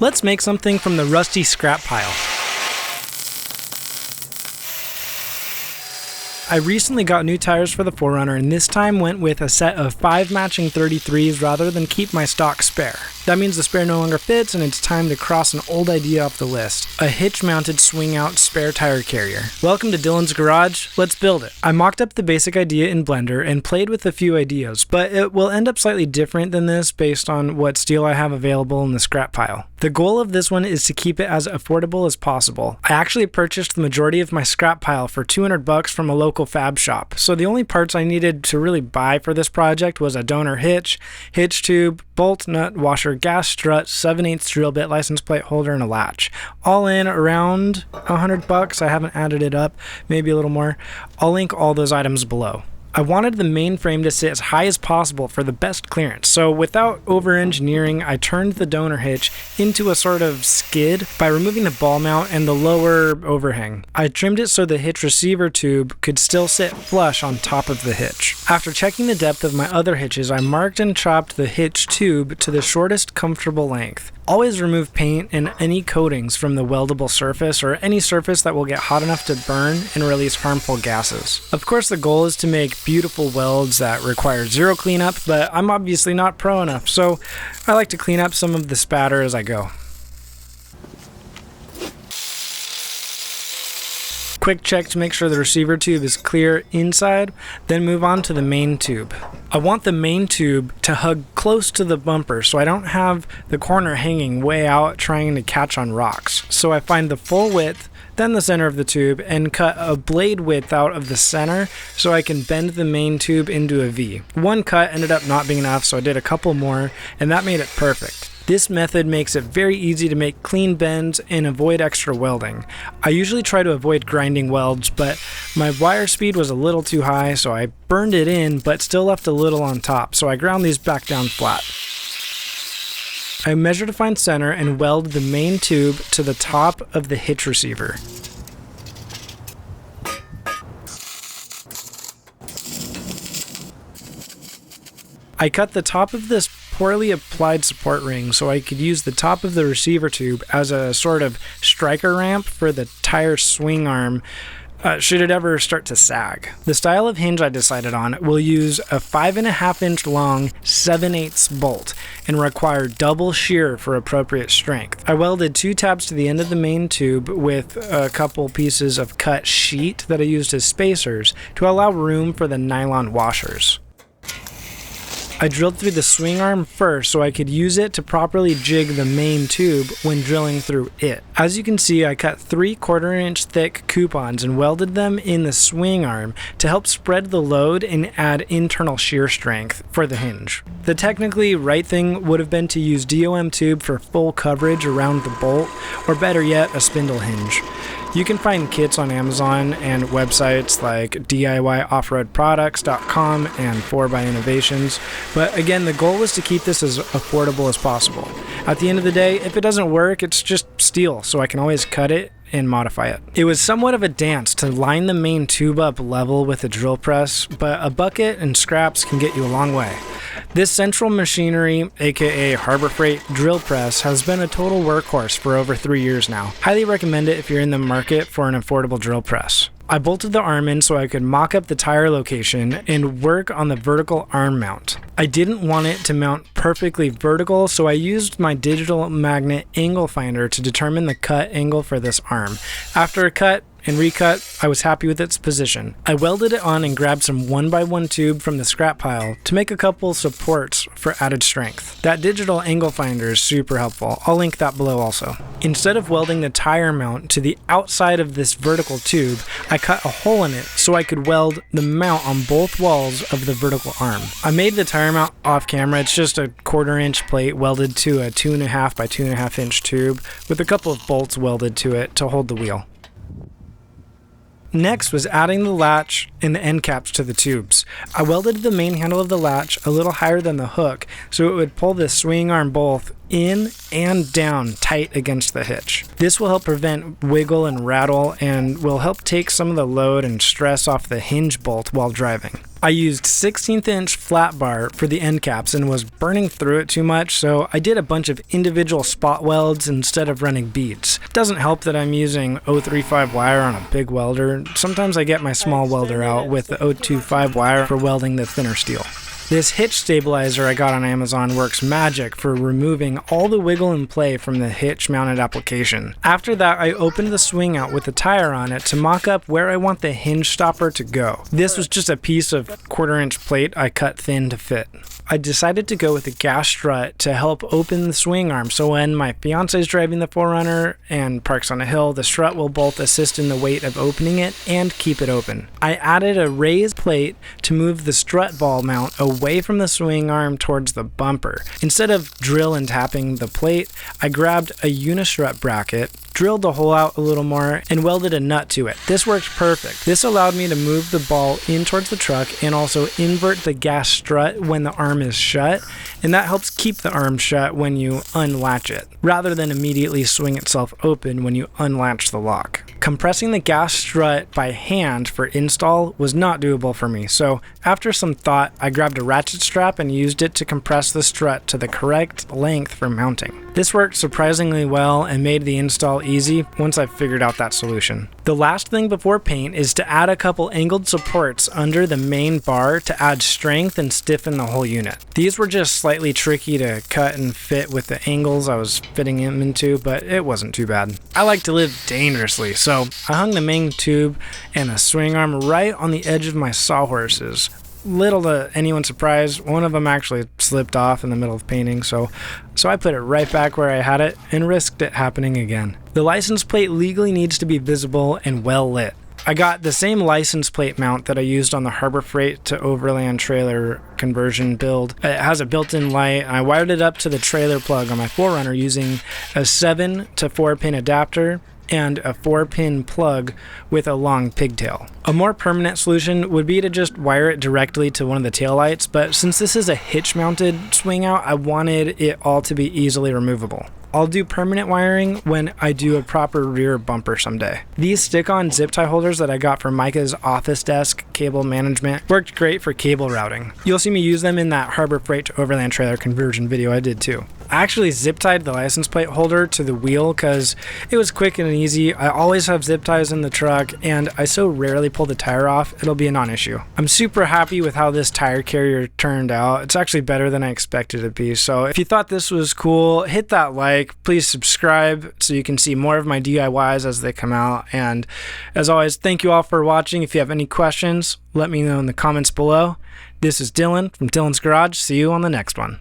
Let's make something from the rusty scrap pile. I recently got new tires for the 4Runner and this time went with a set of 5 matching 33s rather than keep my stock spare. That means the spare no longer fits and it's time to cross an old idea off the list. A hitch-mounted swing-out spare tire carrier. Welcome to Dillans Garage, let's build it. I mocked up the basic idea in Blender and played with a few ideas, but it will end up slightly different than this based on what steel I have available in the scrap pile. The goal of this one is to keep it as affordable as possible. I actually purchased the majority of my scrap pile for $200 from a local fab shop, so the only parts I needed to really buy for this project was a donor hitch, hitch tube, bolt, nut, washer, gas strut, 7/8 drill bit, license plate holder, and a latch. All in around $100. I haven't added it up, maybe a little more. I'll link all those items below. I wanted the main frame to sit as high as possible for the best clearance, so without over-engineering, I turned the donor hitch into a sort of skid by removing the ball mount and the lower overhang. I trimmed it so the hitch receiver tube could still sit flush on top of the hitch. After checking the depth of my other hitches, I marked and chopped the hitch tube to the shortest comfortable length. Always remove paint and any coatings from the weldable surface or any surface that will get hot enough to burn and release harmful gases. Of course, the goal is to make beautiful welds that require zero cleanup, but I'm obviously not pro enough, so I like to clean up some of the spatter as I go. Quick check to make sure the receiver tube is clear inside, then move on to the main tube. I want the main tube to hug close to the bumper so I don't have the corner hanging way out trying to catch on rocks. So I find the full width, then the center of the tube, and cut a blade width out of the center so I can bend the main tube into a V. One cut ended up not being enough, so I did a couple more, and that made it perfect. This method makes it very easy to make clean bends and avoid extra welding. I usually try to avoid grinding welds, but my wire speed was a little too high, so I burned it in, but still left a little on top, so I ground these back down flat. I measure to find center and weld the main tube to the top of the hitch receiver. I cut the top of this poorly applied support ring so I could use the top of the receiver tube as a sort of striker ramp for the tire swing arm should it ever start to sag. The style of hinge I decided on will use a 5.5 inch long 7/8 bolt and require double shear for appropriate strength. I welded 2 tabs to the end of the main tube with a couple pieces of cut sheet that I used as spacers to allow room for the nylon washers. I drilled through the swing arm first so I could use it to properly jig the main tube when drilling through it. As you can see, I cut 3/4 inch thick coupons and welded them in the swing arm to help spread the load and add internal shear strength for the hinge. The technically right thing would have been to use DOM tube for full coverage around the bolt, or better yet, a spindle hinge. You can find kits on Amazon and websites like DIYoffroadproducts.com and 4x Innovations, but again, the goal was to keep this as affordable as possible. At the end of the day, if it doesn't work, it's just steel, so I can always cut it and modify it. It was somewhat of a dance to line the main tube up level with a drill press, but a bucket and scraps can get you a long way. This Central Machinery, aka Harbor Freight drill press, has been a total workhorse for over 3 years now. Highly recommend it if you're in the market for an affordable drill press. I bolted the arm in so I could mock up the tire location and work on the vertical arm mount. I didn't want it to mount perfectly vertical, so I used my digital magnet angle finder to determine the cut angle for this arm. After a cut and recut, I was happy with its position. I welded it on and grabbed some 1x1 tube from the scrap pile to make a couple supports for added strength. That digital angle finder is super helpful. I'll link that below also. Instead of welding the tire mount to the outside of this vertical tube, I cut a hole in it so I could weld the mount on both walls of the vertical arm. I made the tire mount off camera. It's just a 1/4 inch plate welded to a 2.5 by 2.5 inch tube with a couple of bolts welded to it to hold the wheel. Next was adding the latch and the end caps to the tubes. I welded the main handle of the latch a little higher than the hook so it would pull the swing arm both in and down tight against the hitch. This will help prevent wiggle and rattle and will help take some of the load and stress off the hinge bolt while driving. I used 16th inch flat bar for the end caps and was burning through it too much, so I did a bunch of individual spot welds instead of running beads. It doesn't help that I'm using 035 wire on a big welder. Sometimes I get my small welder out with the 025 wire for welding the thinner steel. This hitch stabilizer I got on Amazon works magic for removing all the wiggle and play from the hitch-mounted application. After that, I opened the swing out with a tire on it to mock up where I want the hinge stopper to go. This was just a piece of 1/4 inch plate I cut thin to fit. I decided to go with a gas strut to help open the swing arm, so when my fiance is driving the 4Runner and parks on a hill, the strut will both assist in the weight of opening it and keep it open. I added a raised plate to move the strut ball mount away from the swing arm towards the bumper. Instead of drill and tapping the plate, I grabbed a unistrut bracket, drilled the hole out a little more, and welded a nut to it. This worked perfect. This allowed me to move the ball in towards the truck and also invert the gas strut when the arm is shut, and that helps keep the arm shut when you unlatch it, rather than immediately swing itself open when you unlatch the lock. Compressing the gas strut by hand for install was not doable for me, so after some thought, I grabbed a ratchet strap and used it to compress the strut to the correct length for mounting. This worked surprisingly well and made the install easy once I figured out that solution. The last thing before paint is to add a couple angled supports under the main bar to add strength and stiffen the whole unit. These were just slightly tricky to cut and fit with the angles I was fitting them into, but it wasn't too bad. I like to live dangerously, so I hung the main tube and a swing arm right on the edge of my sawhorses. Little to anyone's surprise, one of them actually slipped off in the middle of painting, so I put it right back where I had it and risked it happening again. The license plate legally needs to be visible and well lit. I got the same license plate mount that I used on the Harbor Freight to Overland trailer conversion build. It has a built-in light, and I wired it up to the trailer plug on my 4Runner using a 7 to 4 pin adapter and a 4-pin plug with a long pigtail. A more permanent solution would be to just wire it directly to one of the taillights, but since this is a hitch-mounted swing out, I wanted it all to be easily removable. I'll do permanent wiring when I do a proper rear bumper someday. These stick-on zip tie holders that I got from Micah's office desk cable management worked great for cable routing. You'll see me use them in that Harbor Freight to Overland trailer conversion video I did too. I actually zip tied the license plate holder to the wheel because it was quick and easy. I always have zip ties in the truck and I so rarely pull the tire off, it'll be a non-issue. I'm super happy with how this tire carrier turned out. It's actually better than I expected it to be. So if you thought this was cool, hit that like, please subscribe so you can see more of my DIYs as they come out. And as always, thank you all for watching. If you have any questions, let me know in the comments below. This is Dylan from Dillans Garage. See you on the next one.